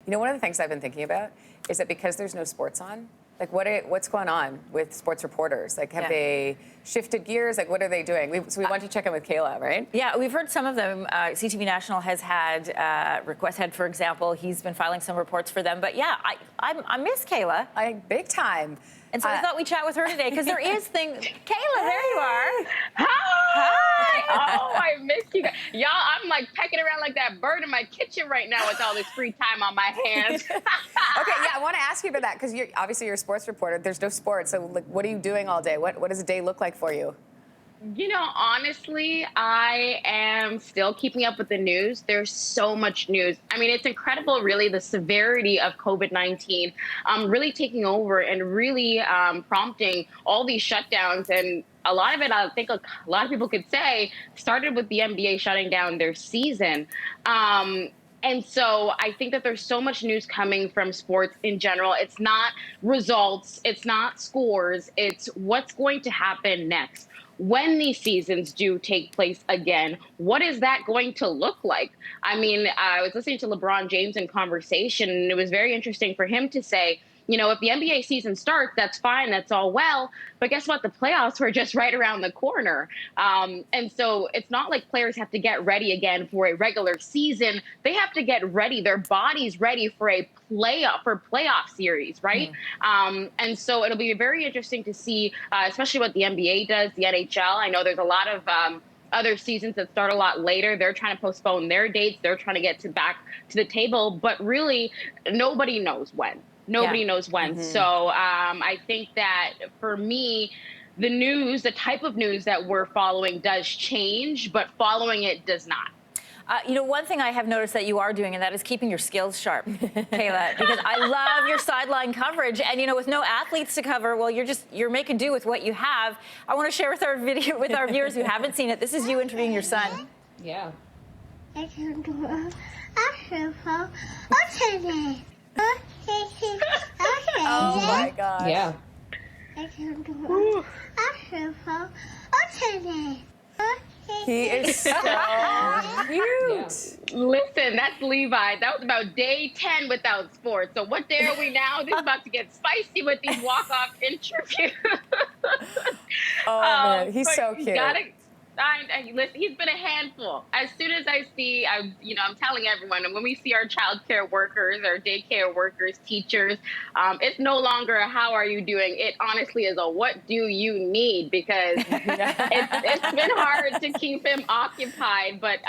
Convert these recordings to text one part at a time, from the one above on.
You know, one of the things I've been thinking about is that because there's no sports on, like what's going on with sports reporters? Like, have they shifted gears? Like, what are they doing? So we want to check in with Kayla, right? Yeah, we've heard some of them. CTV National has had Request Head, for example. He's been filing some reports for them. But yeah, I miss Kayla. Big time. And so I thought we'd chat with her today because there is things. Kayla, there you are. Hi! Oh, I miss you guys. Y'all, I'm like pecking around like that bird in my kitchen right now with all this free time on my hands. Okay, yeah, I want to ask you about that because you're a sports reporter. There's no sports, so like, what are you doing all day? What does a day look like for you? You know, honestly, I am still keeping up with the news. There's so much news. I mean, it's incredible, really, the severity of COVID-19 really taking over and really prompting all these shutdowns. And a lot of it, I think a lot of people could say, started with the NBA shutting down their season. And so I think that there's so much news coming from sports in general. It's not results, it's not scores, it's what's going to happen next. When these seasons do take place again, what is that going to look like? I mean, I was listening to LeBron James in conversation, and it was very interesting for him to say, you know, if the NBA season starts, that's fine, that's all well. But guess what? The playoffs were just right around the corner. And so it's not like players have to get ready again for a regular season. They have to get ready, their bodies ready for a playoff series, right? And so it'll be very interesting to see, especially what the NBA does, the NHL. I know there's a lot of other seasons that start a lot later. They're trying to postpone their dates. They're trying to get back to the table. But really, nobody knows when. Nobody knows when. So I think that for me, the news, the type of news that we're following does change, but following it does not. You know, one thing I have noticed that you are doing, and that is keeping your skills sharp, Kayla, because I love your sideline coverage. And, you know, with no athletes to cover, well, you're making do with what you have. I want to share with our viewers who haven't seen it. This is you interviewing your son. Yeah. Oh my gosh. Yeah. He is so cute. Yeah. Listen, that's Levi. That was about day 10 without sports. So what day are we now? This is about to get spicy with these walk-off interviews. Oh, man. He's so cute. Listen, he's been a handful. As soon as I see, I'm telling everyone, and when we see our childcare workers, our daycare workers, teachers, it's no longer a how are you doing? It honestly is a what do you need? Because it's been hard to keep him occupied. But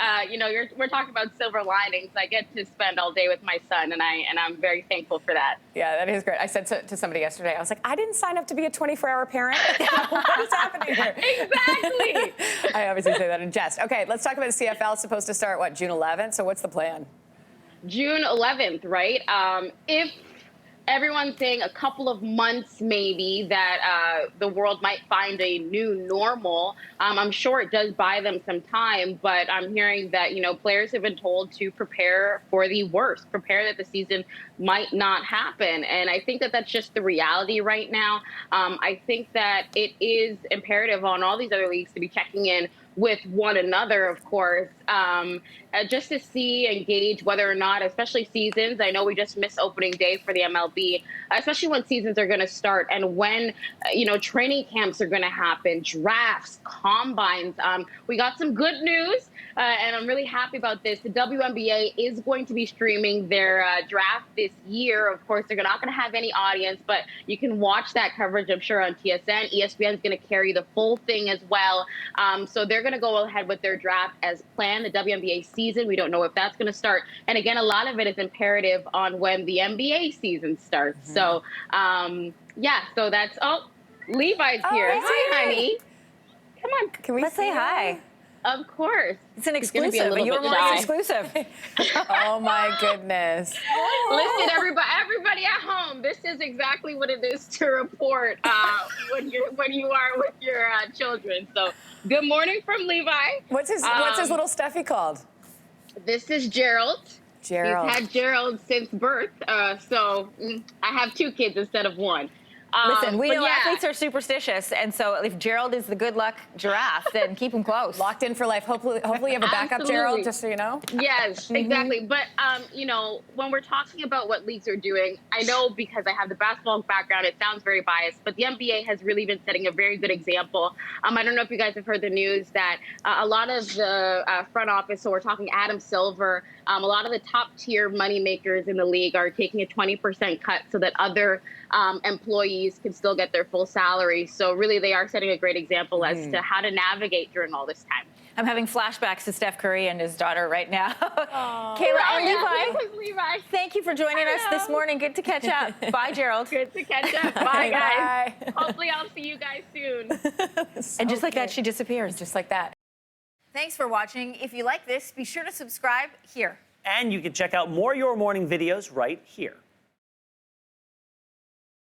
we're talking about silver linings. I get to spend all day with my son, and I'm very thankful for that. Yeah, that is great. I said to somebody yesterday, I was like, I didn't sign up to be a 24-hour parent. What is happening here? Exactly. I obviously say that in jest. Okay, let's talk about the CFL. It's supposed to start, what, June 11th? So what's the plan? June 11th, right? If everyone's saying a couple of months maybe that the world might find a new normal, I'm sure it does buy them some time, but I'm hearing that, players have been told to prepare for the worst, prepare that the season might not happen. And I think that that's just the reality right now. I think that it is imperative on all these other leagues to be checking in with one another, of course, just to see and gauge whether or not, especially seasons. I know we just missed opening day for the MLB, especially when seasons are going to start and when, training camps are going to happen, drafts, combines. We got some good news, and I'm really happy about this. The WNBA is going to be streaming their draft this year. Of course, they're not going to have any audience, but you can watch that coverage, I'm sure, on TSN. ESPN is going to carry the full thing as well. So they're going to go ahead with their draft as planned. The WNBA season, we don't know if that's going to start. And again, a lot of it is imperative on when the NBA season starts. So, so that's, Levi's here. Hi, honey. Come on. Can we Let's say hi. Of course. It's an He's gonna exclusive, be a but little you're bit more shy. exclusive. Oh my goodness. Listen, everybody at home, this is exactly what it is to report when you are with your children. So, good morning from Levi. What's his little stuffy called? This is Gerald. Gerald. He's had Gerald since birth, so I have two kids instead of one. Listen, we but know yeah. athletes are superstitious, and so if Gerald is the good luck giraffe, then keep him close. Locked in for life. Hopefully you have a backup, Absolutely. Gerald, just so you know. Yes, exactly. But you know, when we're talking about what leagues are doing, I know because I have the basketball background, it sounds very biased, but the NBA has really been setting a very good example. I don't know if you guys have heard the news that a lot of the front office, so we're talking Adam Silver, a lot of the top tier money makers in the league are taking a 20% cut so that other employees can still get their full salary. So really, they are setting a great example as to how to navigate during all this time. I'm having flashbacks to Steph Curry and his daughter right now. Kayla and Levi, thank you for joining us this morning. Good to catch up. Bye, Gerald. Good to catch up. Bye, guys. Hopefully, I'll see you guys soon. And just like that, she disappears. Just like that. Thanks for watching. If you like this, be sure to subscribe here. And you can check out more Your Morning videos right here.